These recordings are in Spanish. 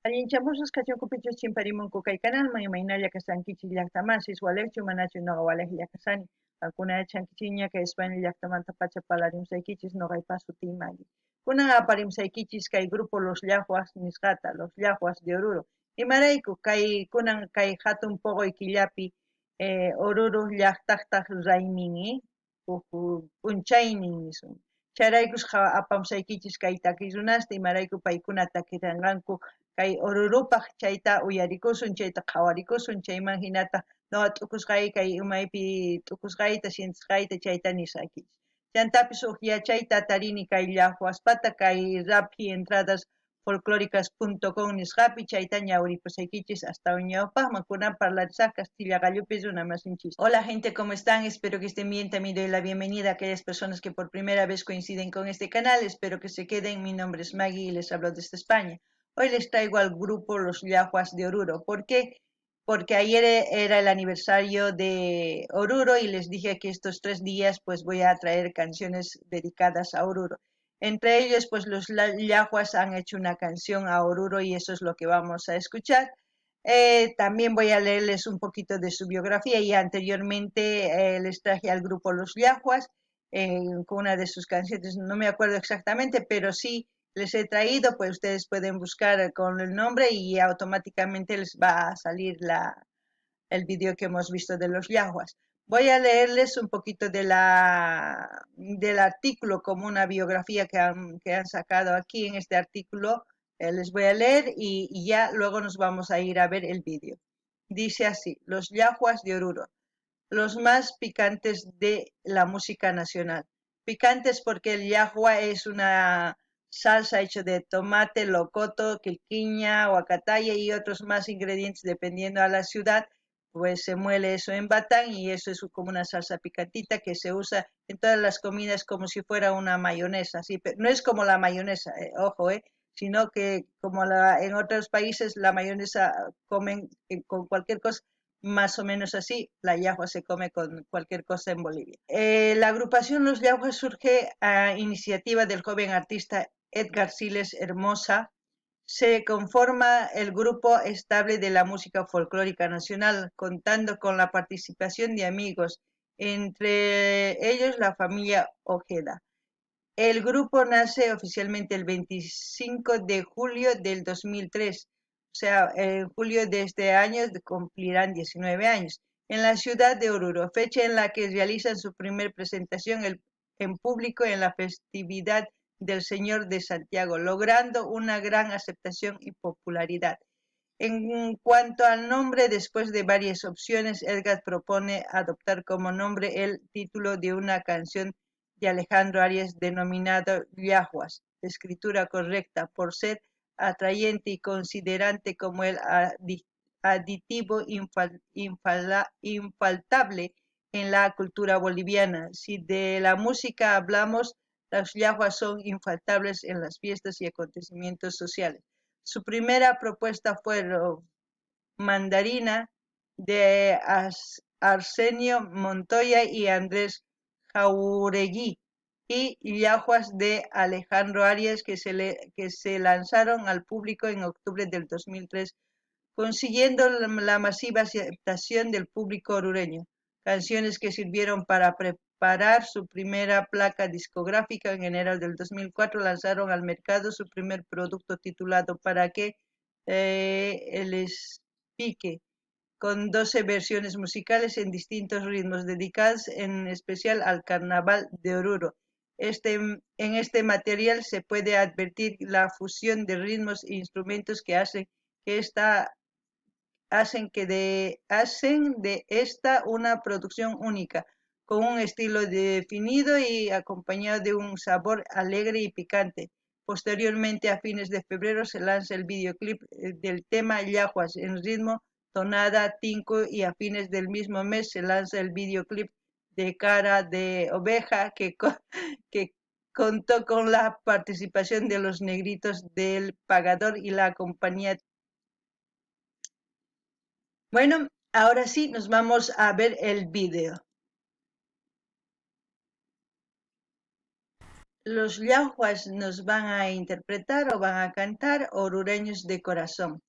Allinchamusas kachunkupichus chimparimunku kay kanalman imaynalla kasankichis llaqtamasis walechu manachu noqa walej llakasani. Alguna chankichis ña España llaqtamanta pacha palarimsaykichis noqaypas sutiymari. Kunan aparimsaykichis kay grupo Los Llahuas nisqata, Los Llahuas de Oruro. Imarayku kay kunan kay hatun poqoy killapi Oruro llaqtaqtaq rayminmi p'unchaynin nisun. Chayraykusqa apamsaykichis kay takiy runasta imarayku paykuna takiranqanku kay Orurupaq chayta uyarikusun, chayta qhawarikusun, chayman hinata noqa t'ukusqay kay umaypi t'ukusqayta, sientisqayta chayta nisqaykichis. Chantapis huk yachayta tarini kay llahuaspata kay rapi entradasfolclóricas.com nisqapi chayta ñawripusaykichis hasta ñawpaqman kunan parlarisaq Castilla Gallupis runa masinchis. Hola gente, ¿cómo están? Espero que estén bien. También doy la bienvenida a aquellas personas que por primera vez coinciden con este canal. Espero que se queden. Mi nombre es Maggie y les hablo desde España. Hoy les traigo al grupo Los Llahuas de Oruro. ¿Por qué? Porque ayer era el aniversario de Oruro y les dije que estos 3 días pues voy a traer canciones dedicadas a Oruro. Entre ellos pues los Llahuas han hecho una canción a Oruro y eso es lo que vamos a escuchar. También voy a leerles un poquito de su biografía y anteriormente les traje al grupo Los Llahuas con una de sus canciones, no me acuerdo exactamente, pero sí les he traído, pues ustedes pueden buscar con el nombre y automáticamente les va a salir el video que hemos visto de Los Llahuas. Voy a leerles un poquito del artículo como una biografía que han sacado aquí en este artículo. Les voy a leer y ya luego nos vamos a ir a ver el vídeo. Dice así: Los Llahuas de Oruro, los más picantes de la música nacional. Picantes porque el llahua es una salsa hecha de tomate, locoto, quilquiña, huacataya y otros más ingredientes dependiendo a la ciudad. Pues se muele eso en batán y eso es como una salsa picantita que se usa en todas las comidas como si fuera una mayonesa, ¿sí? Pero no es como la mayonesa, ojo, sino que como en otros países la mayonesa comen con cualquier cosa, más o menos así, la llahua se come con cualquier cosa en Bolivia. La agrupación Los Llahuas surge a iniciativa del joven artista Edgar Siles Hermosa. Se conforma el grupo estable de la música folclórica nacional, contando con la participación de amigos, entre ellos la familia Ojeda. El grupo nace oficialmente el 25 de julio del 2003, o sea, en julio de este año cumplirán 19 años, en la ciudad de Oruro, fecha en la que realizan su primer presentación en público en la festividad del Señor de Santiago, logrando una gran aceptación y popularidad. En cuanto al nombre, después de varias opciones, Edgar propone adoptar como nombre el título de una canción de Alejandro Arias denominado Llahuas, de escritura correcta, por ser atrayente y considerante como el aditivo infaltable en la cultura boliviana. Si de la música hablamos, las Llahuas son infaltables en las fiestas y acontecimientos sociales. Su primera propuesta fue Mandarina de Arsenio Montoya y Andrés Jauregui y Llahuas de Alejandro Arias que se lanzaron al público en octubre del 2003, consiguiendo la masiva aceptación del público orureño. Canciones que sirvieron para preparar su primera placa discográfica. En enero del 2004 lanzaron al mercado su primer producto titulado ¿Para qué? Les pique, con 12 versiones musicales en distintos ritmos, dedicadas en especial al Carnaval de Oruro. En este material se puede advertir la fusión de ritmos e instrumentos que hacen de esta una producción única, con un estilo definido y acompañado de un sabor alegre y picante. Posteriormente, a fines de febrero, se lanza el videoclip del tema Llahuas en ritmo, tonada, tinco, y a fines del mismo mes se lanza el videoclip de Cara de Oveja, que contó con la participación de los Negritos del Pagador y la compañía. Bueno, ahora sí, nos vamos a ver el video. Los yahuas nos van a interpretar o van a cantar Orureños de Corazón.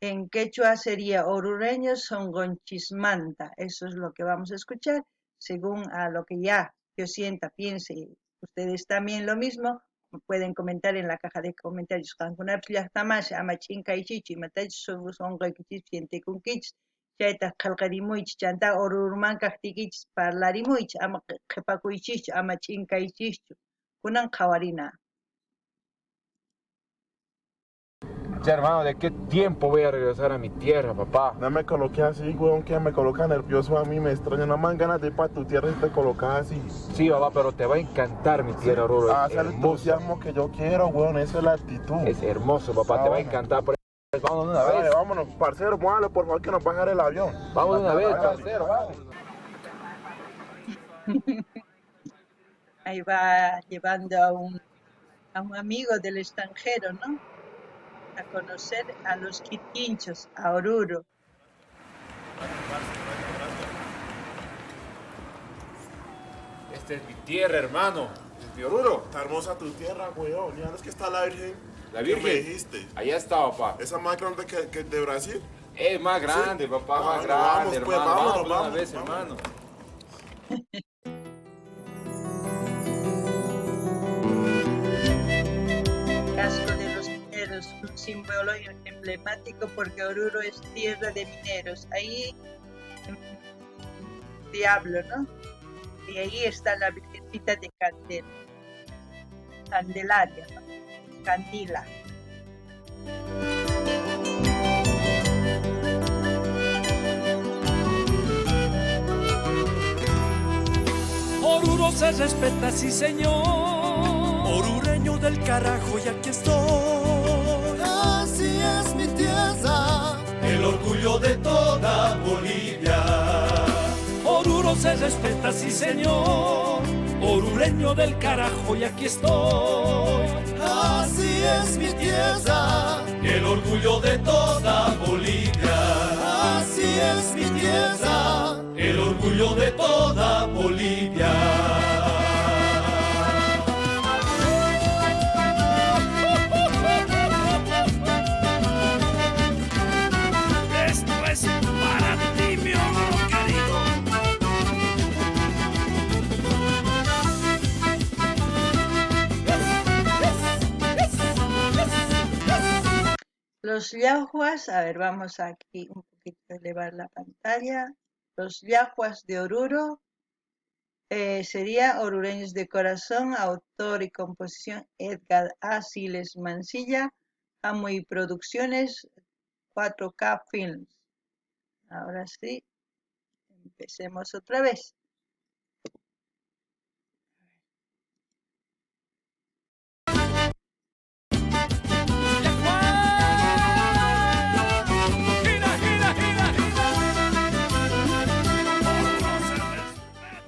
En quechua sería Orureños son Gonchismanta. Eso es lo que vamos a escuchar, según a lo que ya yo sienta, piense. Ustedes también lo mismo, pueden comentar en la caja de comentarios. Chayta qillqarimuychis chanta ururmanqa tikichis parlarimuychis ama qhipakuychis ama chinkaychischu kunan qhawarina. Ya, hermano, ¿de qué tiempo voy a regresar a mi tierra, papá? No me coloqué así, weón, que me coloca nervioso a mí, me extraña. No me dan ganas de ir para tu tierra y te colocas así. Sí, papá, pero te va a encantar mi tierra, Oruro. Es el entusiasmo que yo quiero, weón, esa es la actitud. Es hermoso, papá, te va a encantar. Por eso, vámonos de una vez. Dale, vámonos, parcero, póngale por favor que nos va a dejar el avión. Vamos de una vez, parcero, vamos. Ahí va llevando a un amigo del extranjero, ¿no? A conocer a los quirquinchos, a Oruro. Esta es mi tierra, hermano. Es mi Oruro. Está hermosa tu tierra, weón. Ya no es que está la Virgen. La Virgen. ¿Qué me dijiste? Allá está, papá. ¿Esa más grande que de Brasil? Es más grande, ¿sí? Papá, más grande, vamos, hermano. Pues, vámonos, una vez, hermano. Casco de los mineros, un símbolo emblemático porque Oruro es tierra de mineros. Ahí, diablo, ¿no? Y ahí está la Virgencita de Candelaria, ¿no? Candila. Oruro se respeta, sí señor. Orureño del carajo y aquí estoy. Así es mi tierra, El orgullo de toda Bolivia. Oruro se respeta, sí señor. Orureño del carajo y aquí estoy. así es mi tierra, El orgullo de toda Bolivia. así es mi tierra. El orgullo de toda Bolivia. Esto es para ti, mi Oruro querido. Los yahuas, a ver, vamos aquí un poquito a elevar la pantalla. Los yahuas de Oruro sería Orureños de Corazón, autor y composición Edgar A. Siles Mansilla, Amoy Producciones, 4K Films. Ahora sí, empecemos otra vez.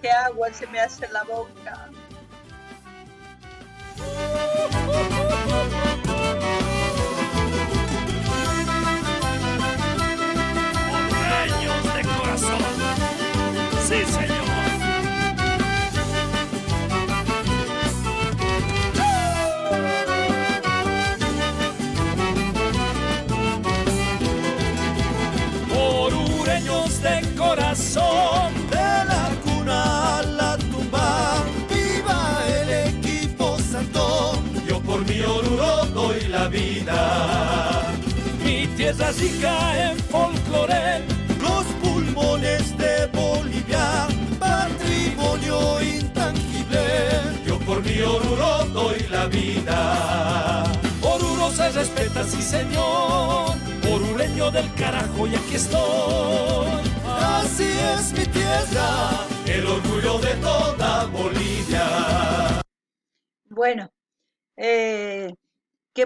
¿Qué agua se me hace la boca? Orureños de corazón. Sí, señor. Orureños de corazón. De la cuna a la tumba, viva el equipo santo. Yo por mi Oruro doy la vida. Mi tierra rica en folclore. Los pulmones de Bolivia, patrimonio intangible. Yo por mi Oruro doy la vida. Oruro se respeta, sí señor. Orureño del carajo y aquí estoy. Así es mi tierra, El orgullo de toda Bolivia. Bueno, ¿qué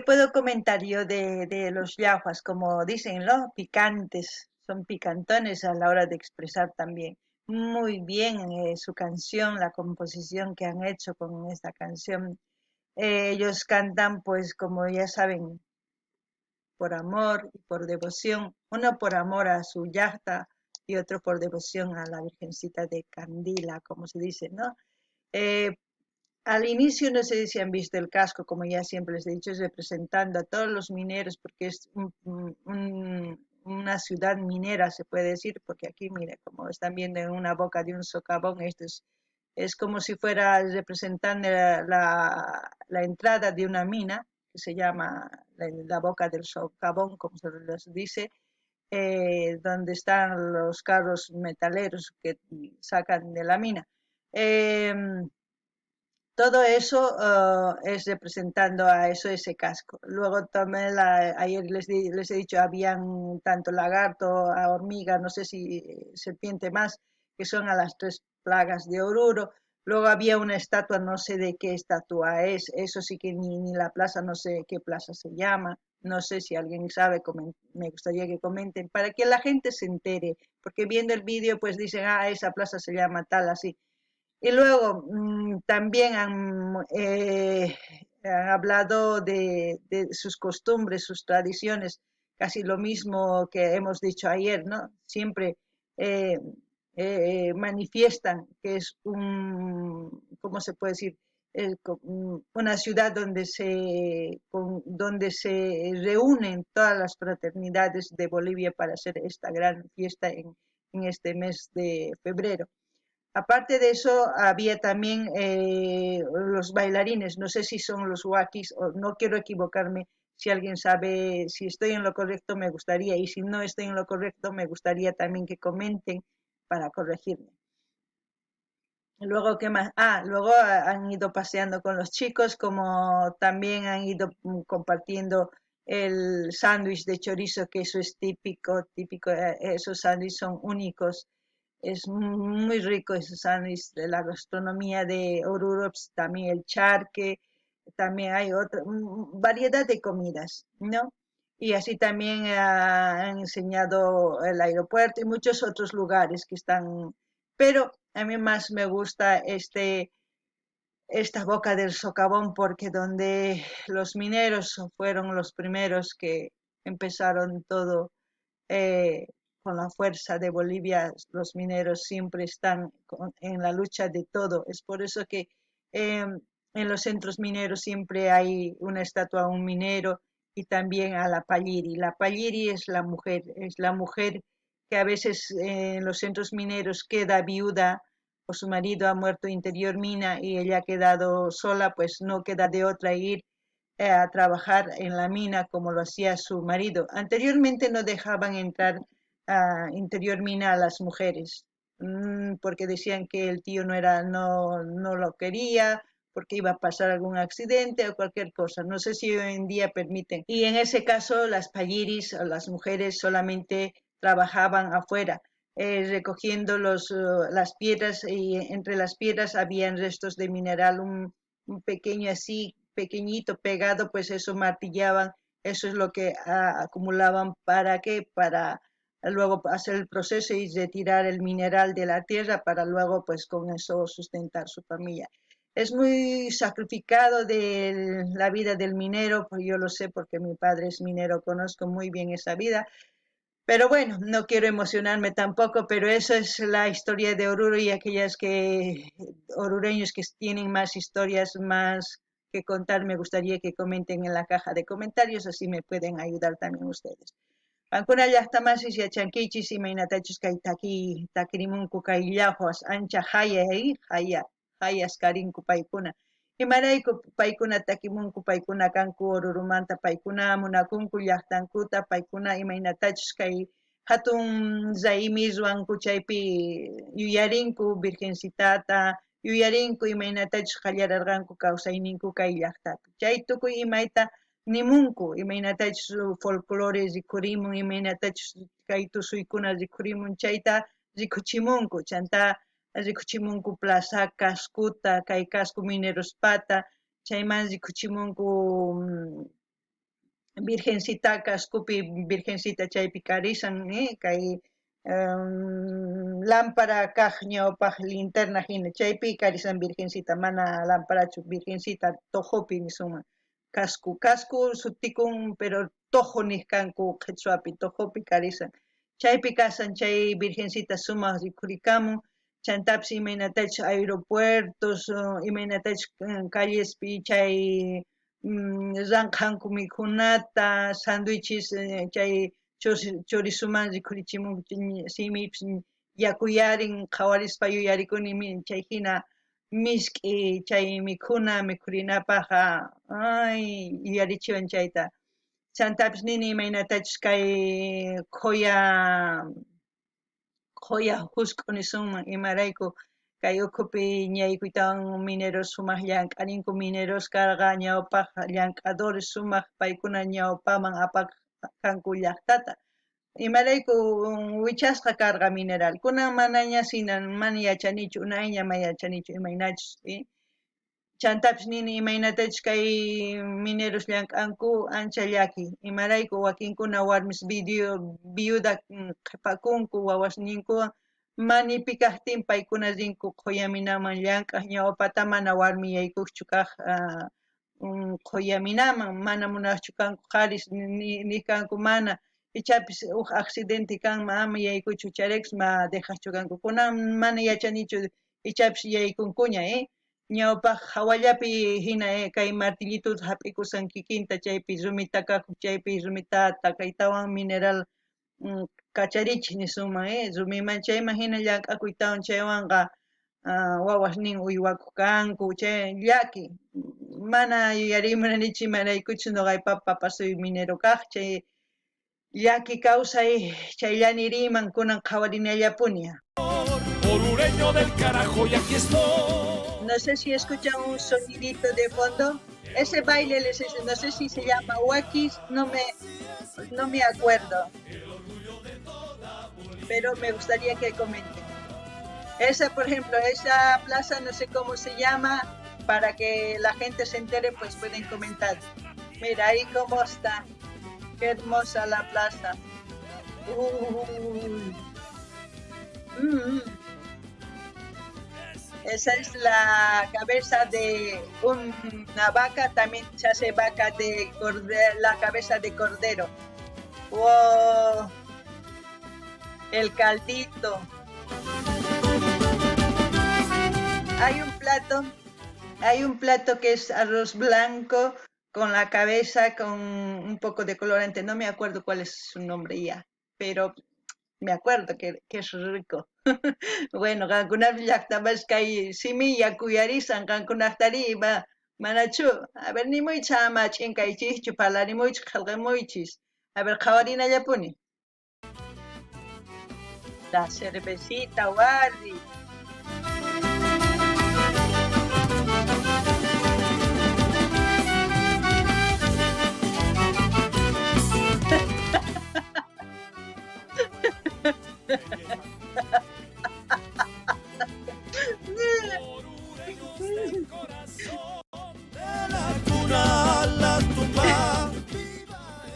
puedo comentar yo de los yahuas? Como dicen, ¿no? Picantes, son picantones a la hora de expresar también. Muy bien su canción, la composición que han hecho con esta canción. Ellos cantan, pues, como ya saben, por amor y por devoción. Uno por amor a su yahta y otro por devoción a la Virgencita de Candila, como se dice, ¿no? al inicio no sé si han visto el casco, como ya siempre les he dicho, es representando a todos los mineros, porque es una ciudad minera, se puede decir, porque aquí, mire, como están viendo en una boca de un socavón, esto es como si fuera representando la entrada de una mina, que se llama la boca del socavón, como se les dice, donde están los carros metaleros que sacan de la mina. Todo eso es representando a eso, ese casco. Luego también, ayer les he dicho, habían tanto lagarto, a hormiga, no sé si serpiente más, que son a las 3 plagas de Oruro. Luego había una estatua, no sé de qué estatua es, eso sí que ni la plaza, no sé qué plaza se llama. No sé si alguien sabe, me gustaría que comenten, para que la gente se entere, porque viendo el vídeo pues dicen, esa plaza se llama tal, así. Y luego también han hablado de sus costumbres, sus tradiciones, casi lo mismo que hemos dicho ayer, ¿no? Siempre eh, manifiestan que es ¿cómo se puede decir? Una ciudad donde se reúnen todas las fraternidades de Bolivia para hacer esta gran fiesta en este mes de febrero. Aparte de eso, había también los bailarines, no sé si son los huaquis, o no quiero equivocarme, si alguien sabe si estoy en lo correcto me gustaría, y si no estoy en lo correcto me gustaría también que comenten para corregirme. Luego, ¿qué más? Luego han ido paseando con los chicos, como también han ido compartiendo el sándwich de chorizo, que eso es típico, esos sándwiches son únicos. Es muy rico ese sándwich de la gastronomía de Oruro, pues, también el charque, también hay otra variedad de comidas, ¿no? Y así también han enseñado el aeropuerto y muchos otros lugares que están, pero a mí más me gusta esta boca del socavón porque donde los mineros fueron los primeros que empezaron todo eh, con la fuerza de Bolivia, los mineros siempre están en la lucha de todo. Es por eso que en los centros mineros siempre hay una estatua a un minero y también a la Palliri. La Palliri es la mujer que a veces en los centros mineros queda viuda o su marido ha muerto interior mina y ella ha quedado sola, pues no queda de otra ir a trabajar en la mina como lo hacía su marido. Anteriormente no dejaban entrar a interior mina a las mujeres porque decían que el tío no lo quería, porque iba a pasar algún accidente o cualquier cosa. No sé si hoy en día permiten. Y en ese caso las payiris, las mujeres solamente trabajaban afuera. Recogiendo las piedras y entre las piedras habían restos de mineral, un pequeño así, pequeñito pegado, pues eso martillaban, eso es lo que acumulaban para qué, para luego hacer el proceso y retirar el mineral de la tierra para luego pues con eso sustentar su familia. Es muy sacrificado de la vida del minero, pues yo lo sé porque mi padre es minero, conozco muy bien esa vida, pero bueno, no quiero emocionarme tampoco, pero esa es la historia de Oruro y aquellas orureños que tienen más historias, más que contar, me gustaría que comenten en la caja de comentarios, así me pueden ayudar también ustedes. Pankuna llaqtamasish yachankichis imaynatachus kay takirimunku kay llawas ancha hayas karinku paykuna. Imarayku paykuna takimunku paykuna kanku Orurumanta paykuna munakunku llaqtankuta paykuna imaynatachus kay hatun zaimi ruwanku chaypi yuyarinku Virgencitata, yuyarinku imaynatachus qallararqanku kawsayninku kay llaqtapi. Chay tukuy imayta nimunku imaynatachus folclore rikurimun, imaynatachus kay tusuykuna rikurimun, chayta rikuchimunku, chanta rikuchimunku plaza kaskuta, kay kasku mineruspata, chayman rikuchimunku Virgencita kaskupi, Virgencita chaypi karisan, kay lámpara kaq ñawpaq linterna hina chaypi karisan Virgencita, mana lamparachu, Virgencita tojopi nisunman. Casco sutikun, pero tojo niskanku quechuapi, tojopi karisan. Chaypi kasan chay Virgencita sumaq rikurikamun, Chantapsi imaynatach aeropuertos, imaynatach callespi chay ranqanku mikhunata, sándwiches, chay chorisuman rikhurichimun simipis yakuyarin qhawarispa yuyarikuni chay hina misk'i chay mikhuna mikhurinapaqqa ay yuyarichiwan chayta. Chantapis nini imaynatachus kay qoya husk'uni sumaq imarayku kay ukhupi ñaykuytawan mineros sumaq llank'aninku mineros karqa ñawpaq llank'adores sumaq paykuna ñawpaman apakhanku llaqtata imarayku wichasqa karqa mineralkuna manaña sinan mana yachanichu unayña mana yachanichu imaynachus chantapis nini imaynatachus kay mineros llank'anku ancha llaki imarayku wakinkuna warmis viuda qhipakunku wawasninkuwan manipi kaqtin paykuna rinku quyaminaman llank'aq ñawpata mana warmi yaykuqchu kaq quyaminaman mana munaqchu kanku qaris nikanku mana ichapis huk accidente kanman ama yaykuchu chayraykus ma dejaqchu kanku kunan mana yachanichu ichapis yaykunkuña ñawpaq hawallapi hina kay martillituta hap'ikusan kikinta chaypi rumita kakuq chaypi rumitata kaytawan mineral kacharichis nisunman rumiman chayman hina llank'akuytawan chaywanqa wawasnin uywakuq kanku chay llaki mana yuyarimunanichu imaraykuchus nuqay papa soy minero kaq chay llaki kawsay chayllaniriman kunan qhawarinallapuni. Orureño del carajo y aquí estoy. No sé si escuchan un sonidito de fondo. Ese baile, no sé si se llama wakis, no me acuerdo. Pero me gustaría que comenten. Esa, por ejemplo, esa plaza, no sé cómo se llama, para que la gente se entere, pues pueden comentar. Mira, ahí cómo está. Qué hermosa la plaza. Esa es la cabeza de una vaca, también se hace vaca de cordero, la cabeza de cordero. ¡Wow! El caldito. Hay un plato que es arroz blanco con la cabeza con un poco de colorante. No me acuerdo cuál es su nombre ya, pero me acuerdo que es rico. Bueno, qankunapi llaqtapas kay simi yakuyarisan qankunahtari manachu a ver nimuychis ama ch'inkaychikchu parlarimuychis qillqimuychis a ver qhawarinallapuni. La cervecita warri.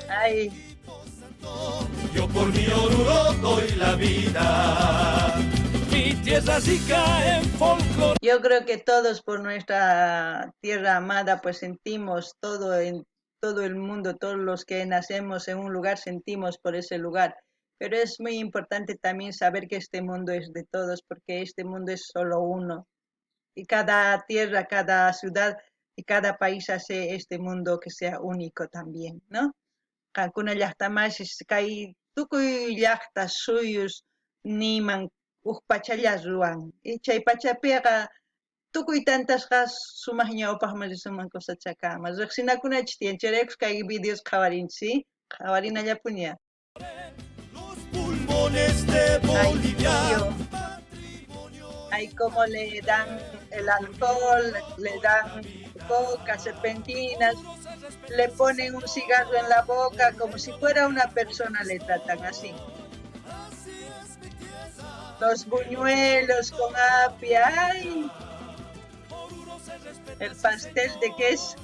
Ay. Yo por mi Oruro doy la vida. Mi tierra rica en folclore. Yo creo que todos por nuestra tierra amada pues sentimos todo en todo el mundo, todos los que nacemos en un lugar sentimos por ese lugar. Pero es muy importante también saber que este mundo es de todos porque este mundo es solo uno. Y cada tierra, cada ciudad y cada país hace este mundo que sea único también, ¿no? Qankuna llaqtamanchis kay tukuy llaqta suyus niman huk pachalla ruwan y chay pachapiqa tukuy tantasqa sumaq ñawpaqman risunman cosachakaman riqsinakunachis tiyan chayraykus kay videos qhawarinchis qhawarinallapuña. Los pulmones de Bolivia. Hay como le dan el alcohol, le dan coca, serpentinas, le ponen un cigarro en la boca, como si fuera una persona le tratan así. Los buñuelos con apia, ¡ay! El pastel de queso.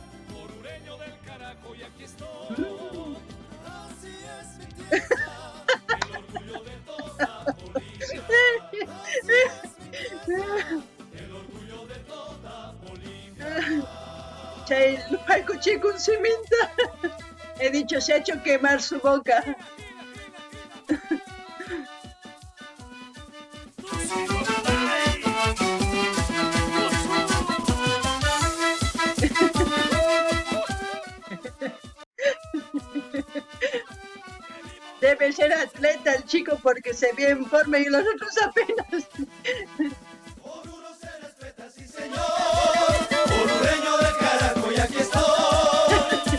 Chay paykuchi con cemento. He dicho, se ha hecho quemar su boca. debe ser atleta el chico porque se ve en forma y los otros apenas. Oruro se respeta, sí señor. Orureño del carajo y aquí estoy.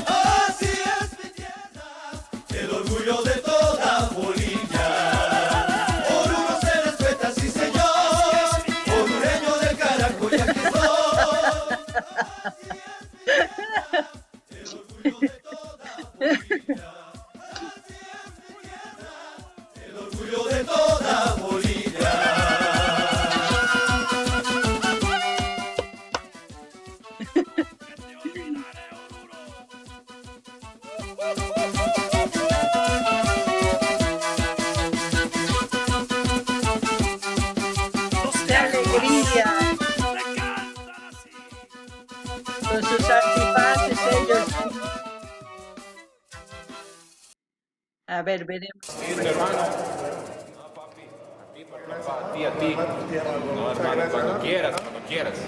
Así es mi tierra, el orgullo de toda Bolivia. Oruro se respeta, sí señor. Orureño del carajo y aquí estoy. El orgullo de toda Bolivia. ¡Qué alegría! Con sus antifaces ellos. A ver, veremos. Sí, mi hermano. No, papi. A ti, papá. A ti. No, hermano, cuando quieras, cuando quieras.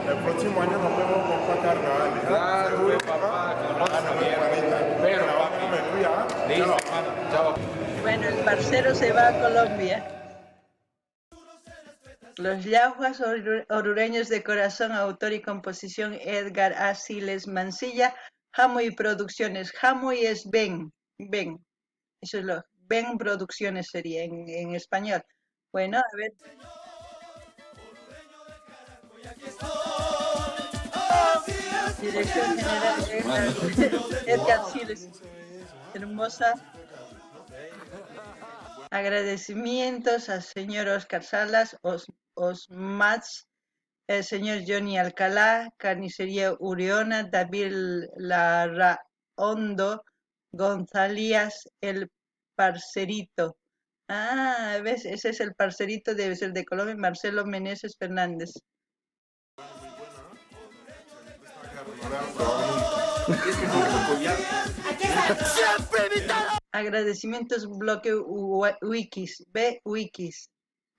El próximo año nos vemos con para carnaval. Claro, papá, que nos vamos a ver. Pero, papi. Listo, hermano. Chao. Bueno, el parcero se va a Colombia. Los Yaguas orureños de corazón, autor y composición Edgar A. Siles Mancilla, Hamoy Producciones. Hamoy es Ben. Eso es lo. Ben Producciones sería en español. Bueno, a ver. Dirección General Edgar Siles. Hermosa. Agradecimientos al señor Oscar Salas, Osmats, el señor Johnny Alcalá, Carnicería Uriona, David Larraondo, González, el parcerito. Ah, ¿ves? Ese es el parcerito, debe ser de Colombia, Marcelo Meneses Fernández. Agradecimientos bloque Wikis, Wikis.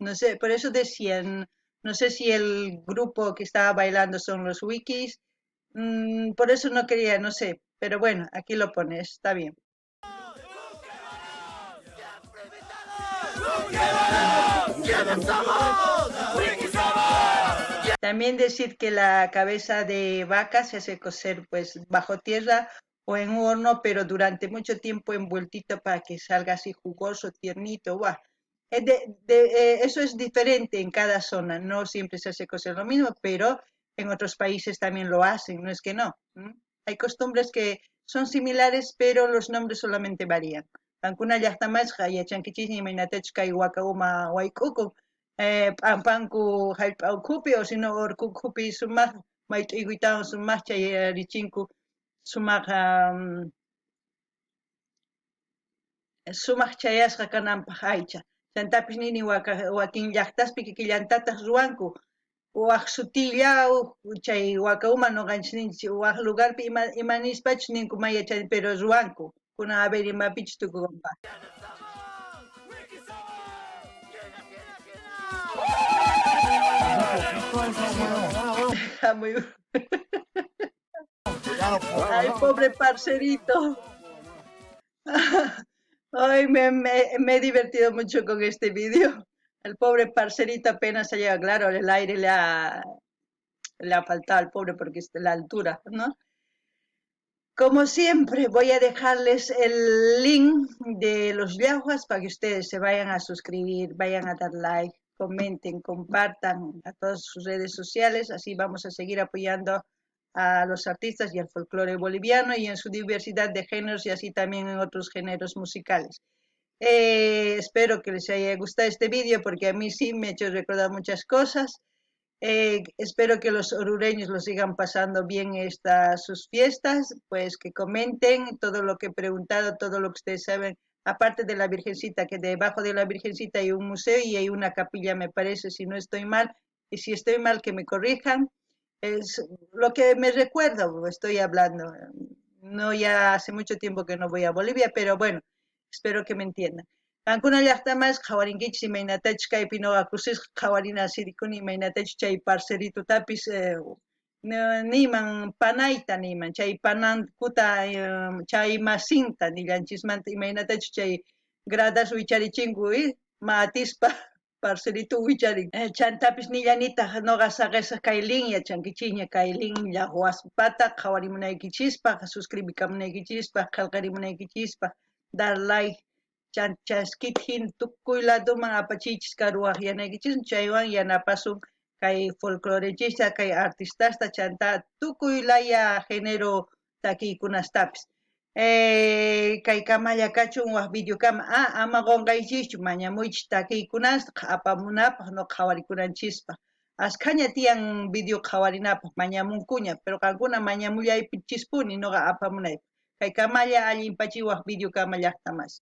No sé, por eso decían, no sé si el grupo que estaba bailando son los Wikis, por eso no quería, no sé, pero bueno, aquí lo pones, está bien. También decir que la cabeza de vaca se hace cocer pues bajo tierra o en un horno, pero durante mucho tiempo envueltito para que salga así jugoso, tiernito. ¡Buah! Eso es diferente en cada zona, no siempre se hace cocer lo mismo, pero en otros países también lo hacen, no es que no. Hay costumbres que son similares, pero los nombres solamente varían. Ancuna llaqtamasqa yachankichis imaynatachka iwaka uma wayk'uku p'ampanku hallp'awkupi o sino urqukupi sumaq mayt'uykitawan sumaq chay richinku sumaq sumaq chayasqa kananpaq aycha chantapis nini wakin llaqtaspi kikillantataq ruwanku waq sutillaw chay waka uma noqanchis ninchik waq lugarpi imanispachus ninku maya chay pero ruwanku kunan a ver imapichus tukukunqa. Muy... Ay, pobre parcerito. Hoy me he divertido mucho con este vídeo. El pobre parcerito apenas ha llegado, claro, el aire le ha faltado al pobre porque es de la altura, ¿no? Como siempre, voy a dejarles el link de los yaguas para que ustedes se vayan a suscribir, vayan a dar like, comenten, compartan a todas sus redes sociales, así vamos a seguir apoyando a los artistas y al folclore boliviano y en su diversidad de géneros y así también en otros géneros musicales. Espero que les haya gustado este vídeo porque a mí sí me ha hecho recordar muchas cosas. Espero que los orureños lo sigan pasando bien sus fiestas, pues que comenten todo lo que he preguntado, todo lo que ustedes saben, aparte de la Virgencita, que debajo de la Virgencita hay un museo y hay una capilla, me parece, si no estoy mal, y si estoy mal que me corrijan. Es lo que me recuerdo, estoy hablando, no ya hace mucho tiempo que no voy a Bolivia, pero bueno, espero que me entiendan. Ancuna llaqtamas qhawarinkichis imaynatachus kaypi noqa kusisqa qhawarina sirikuni imaynatachus chay parceritutapis niman panayta niman chay panankuta chay masinta nillanchismanta imaynatachu chay gradas wicharichinku matispa parcelito wicharin chantapis nillanitaq noqa saqesa kay linya chankichikña kay linya waspata qhawarimunaykichispa suscribikamunaykichispa qillqarimunaykichispa dar like chaskita hina tukuy ladoman apachiychis karuwaq yanaykichispa chaywan yanapasun kay folclorechista kay artistasta chanta tukuy laya género takiykunastapis kay kamalla kachun waq videokama ama qonqaychikchu mañamuychis takiykunasta apamunapaq no qhawarikunanchispa asqaña tiyan video qhawarinapaq mañamunkuña pero qankuna mañamullaychispuni noqa apamunaypaq kay kamalla allinpachik waq videokama llaqtamas